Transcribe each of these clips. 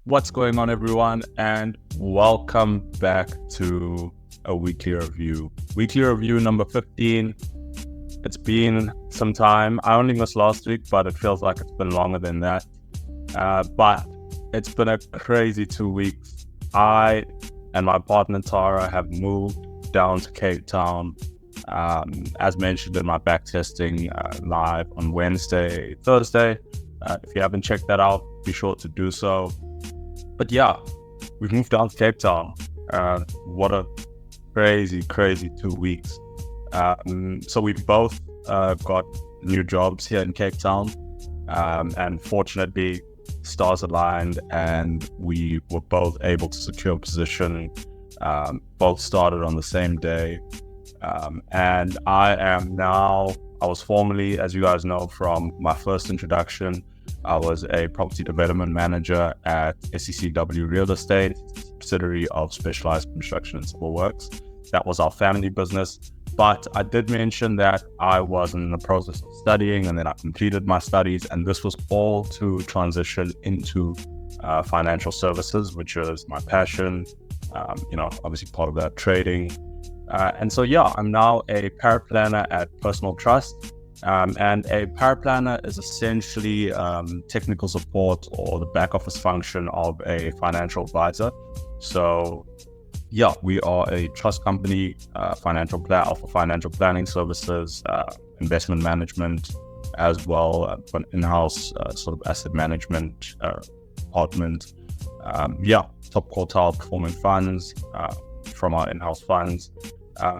What's going on, everyone, and welcome back to a weekly review. Weekly review number 15. It's been some time. I only missed last week, but it feels like it's been longer than that. But it's been a crazy 2 weeks. I and my partner Tara have moved down to Cape Town. As mentioned in my backtesting live on Thursday. If you haven't checked that out, be sure to do so. But yeah, we've moved down to Cape Town. What a crazy 2 weeks. So we both got new jobs here in Cape Town. And fortunately, stars aligned and we were both able to secure a position. Both started on the same day. And I was formerly, as you guys know from my first introduction, I was a property development manager at SECW Real Estate, subsidiary of Specialized Construction and Civil Works. That was our family business. But I did mention that I was in the process of studying, and then I completed my studies, and this was all to transition into financial services, which is my passion. Obviously part of that trading. And so, I'm now a paraplanner at Personal Trust. And a paraplanner is essentially technical support or the back office function of a financial advisor. So, we are a trust company, offer financial planning services, investment management, as well as an in-house sort of asset management department. Top quartile performing funds from our in-house funds.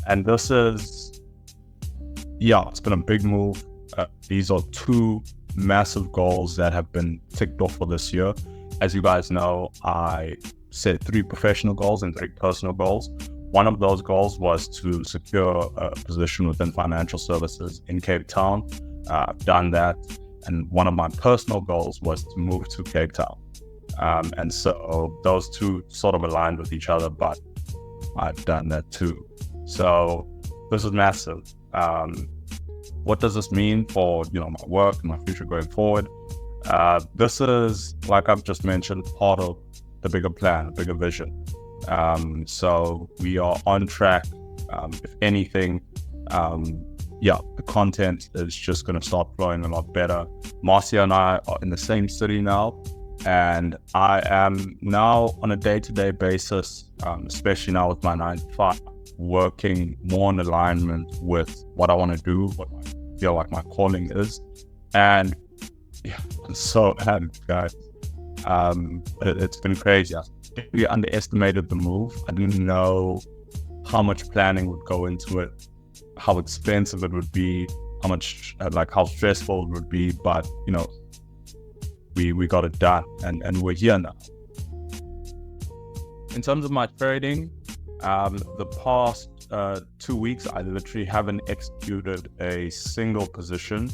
And this is, it's been a big move. These are two massive goals that have been ticked off for this year. As you guys know, I set 3 professional goals and 3 personal goals. One of those goals was to secure a position within financial services in Cape Town. I've done that. And one of my personal goals was to move to Cape Town. And so those two sort of aligned with each other, but I've done that too. So this is massive. What does this mean for my work and my future going forward? This is, like I've just mentioned, part of the bigger plan, bigger vision. So we are on track. If anything, the content is just going to start flowing a lot better. Marcia and I are in the same city now, and I am now on a day-to-day basis, especially now with my 9 to 5, working more in alignment with what I want to do, what I feel like my calling is. And I'm so happy, guys. It's been crazy. I really underestimated the move. I didn't know how much planning would go into it, how expensive it would be, how stressful it would be, but we got it done, and we're here now. In terms of my trading, the past 2 weeks, I literally haven't executed a single position.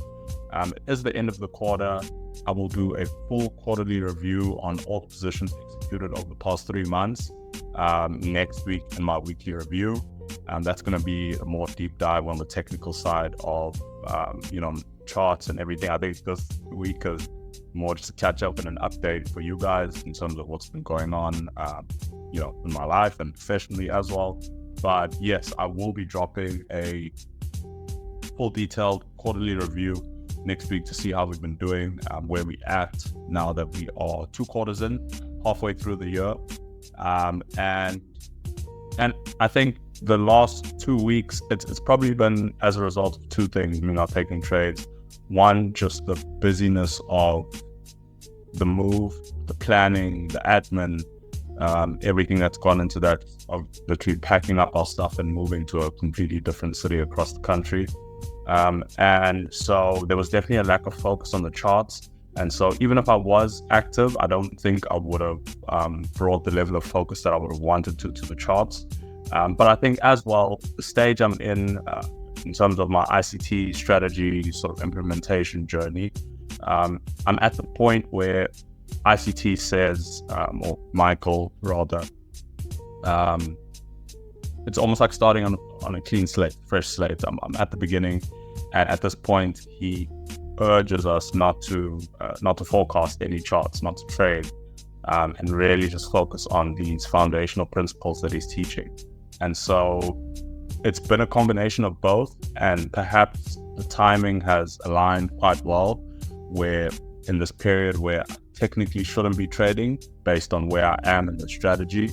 It is the end of the quarter. I will do a full quarterly review on all the positions executed over the past 3 months next week in my weekly review. That's going to be a more deep dive on the technical side of charts and everything. I think this week is more just to catch up and an update for you guys in terms of what's been going on in my life and professionally as well. But yes, I will be dropping a full detailed quarterly review next week to see how we've been doing, where we at now that we are 2 quarters in, halfway through the year. And I think the last 2 weeks, it's probably been as a result of 2 things, me not taking trades. One, just the busyness of the move, the planning, the admin, everything that's gone into that, of literally packing up our stuff and moving to a completely different city across the country. And so there was definitely a lack of focus on the charts. And so even if I was active, I don't think I would have brought the level of focus that I would have wanted to the charts. But I think as well, the stage I'm in terms of my ICT strategy sort of implementation journey, I'm at the point where ICT says, or Michael rather, it's almost like starting on a clean slate, fresh slate. I'm at the beginning, and at this point, he urges us not to forecast any charts, not to trade, and really just focus on these foundational principles that he's teaching. And so it's been a combination of both, and perhaps the timing has aligned quite well, where in this period where I technically shouldn't be trading based on where I am in the strategy,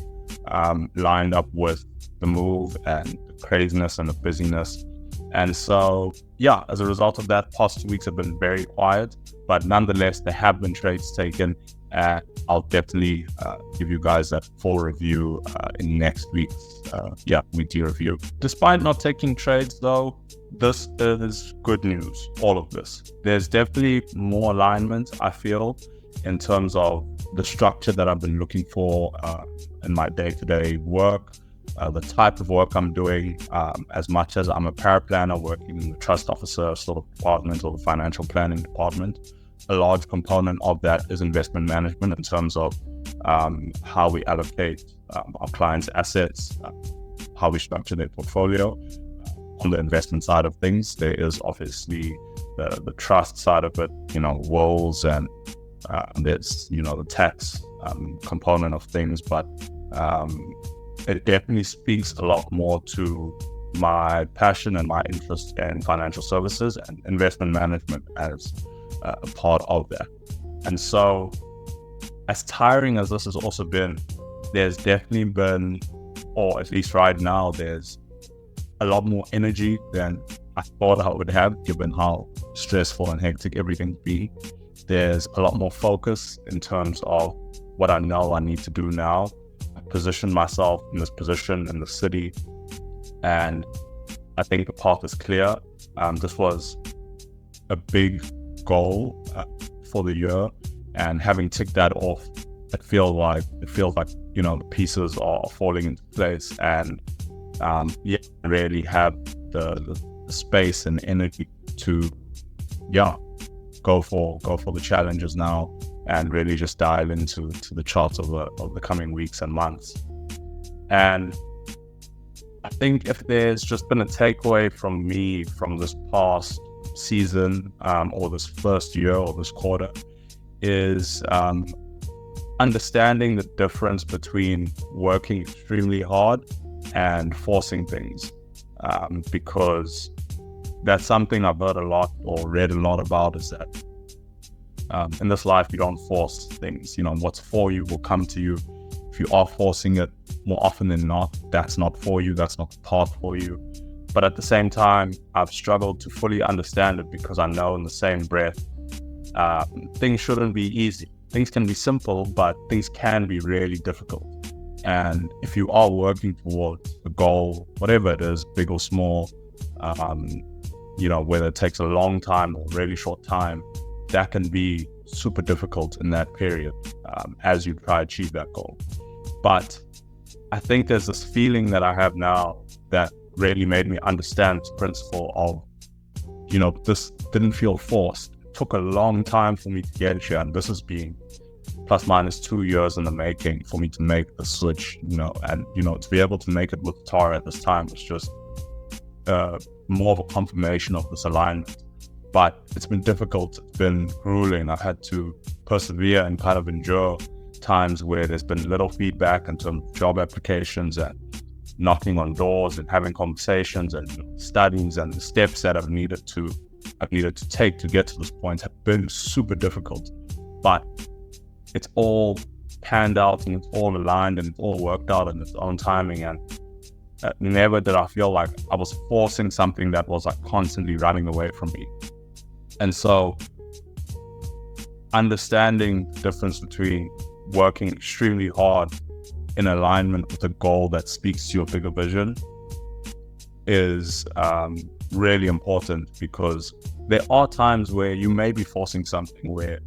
lined up with the move and the craziness and the busyness. And so, yeah, as a result of that, past 2 weeks have been very quiet, but nonetheless, there have been trades taken. I'll definitely give you guys that full review in next week's weekly review. Despite not taking trades though, this is good news, all of this. There's definitely more alignment, I feel, in terms of the structure that I've been looking for in my day-to-day work, the type of work I'm doing, as much as I'm a paraplanner working in the trust officer sort of department or the financial planning department. A large component of that is investment management in terms of how we allocate our clients' assets, how we structure their portfolio. On the investment side of things, there is obviously the trust side of it, wills, and there's, the tax component of things. But it definitely speaks a lot more to my passion and my interest in financial services and investment management as a part of that. And so, as tiring as this has also been, there's definitely been, or at least right now, there's a lot more energy than I thought I would have, given how stressful and hectic everything's been. There's a lot more focus in terms of what I know I need to do now. I position myself in this position in the city, and I think the path is clear. This was a big goal for the year, and having ticked that off, it feels like the pieces are falling into place, and really have the space and energy to go for the challenges now, and really just dive into the charts of the coming weeks and months. And I think if there's just been a takeaway from me from this past season, or this first year or this quarter, is understanding the difference between working extremely hard and forcing things, because that's something I've heard a lot or read a lot about, is that in this life you don't force things. What's for you will come to you. If you are forcing it, more often than not, that's not for you, that's not the path for you. But at the same time, I've struggled to fully understand it, because I know in the same breath, things shouldn't be easy. Things can be simple, but things can be really difficult. And if you are working towards a goal, whatever it is, big or small, whether it takes a long time or really short time, that can be super difficult in that period as you try to achieve that goal. But I think there's this feeling that I have now that really made me understand the principle of, this didn't feel forced. It took a long time for me to get here, and this has been plus minus 2 years in the making for me to make the switch, and to be able to make it with Tara at this time was just more of a confirmation of this alignment. But it's been difficult, it's been grueling. I've had to persevere and kind of endure times where there's been little feedback in terms of job applications and knocking on doors and having conversations and studies, and the steps that I've needed to take to get to this point have been super difficult. But it's all panned out, and it's all aligned, and it's all worked out in its own timing. And never did I feel like I was forcing something that was like constantly running away from me. And so understanding the difference between working extremely hard in alignment with a goal that speaks to your bigger vision is really important, because there are times where you may be forcing something where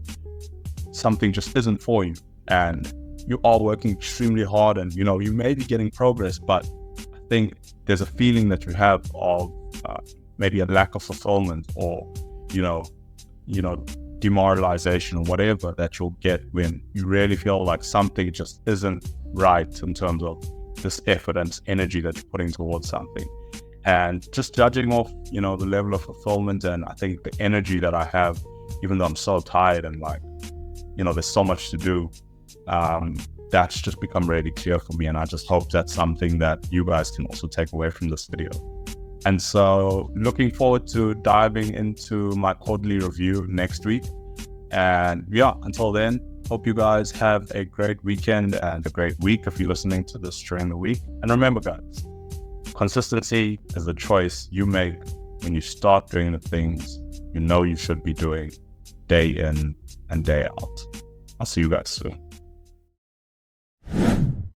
something just isn't for you, and you are working extremely hard, and you may be getting progress, but I think there's a feeling that you have of maybe a lack of fulfillment, or demoralization, or whatever that you'll get when you really feel like something just isn't right in terms of this effort and energy that you're putting towards something. And just judging off, the level of fulfillment, and I think the energy that I have, even though I'm so tired and there's so much to do, That's just become really clear for me. And I just hope that's something that you guys can also take away from this video. And so looking forward to diving into my quarterly review next week. And yeah, until then, hope you guys have a great weekend and a great week if you're listening to this during the week. And remember, guys, consistency is a choice you make when you start doing the things you know you should be doing day in and day out. I'll see you guys soon.